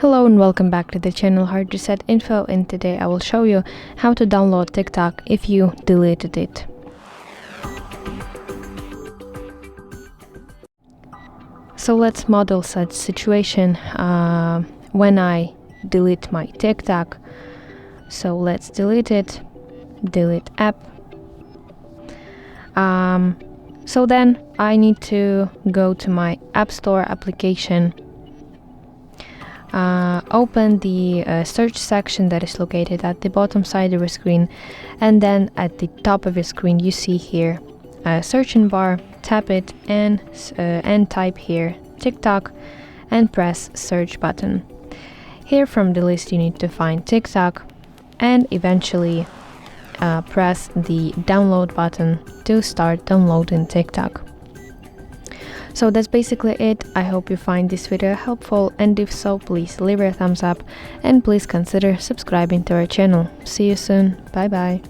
Hello and welcome back to the channel HardReset.Info, and today I will show you how to download TikTok if you deleted it. So let's model such situation when I delete my TikTok. So let's delete it, delete app. So then I need to go to my App Store application. Open the search section that is located at the bottom side of your screen, and then at the top of your screen you see here a search bar. Tap it and type here TikTok and press search button. Here from the list you need to find TikTok and eventually press the download button to start downloading TikTok. So that's basically it. I hope you find this video helpful, and if so, please leave a thumbs up and please consider subscribing to our channel. See you soon. Bye bye.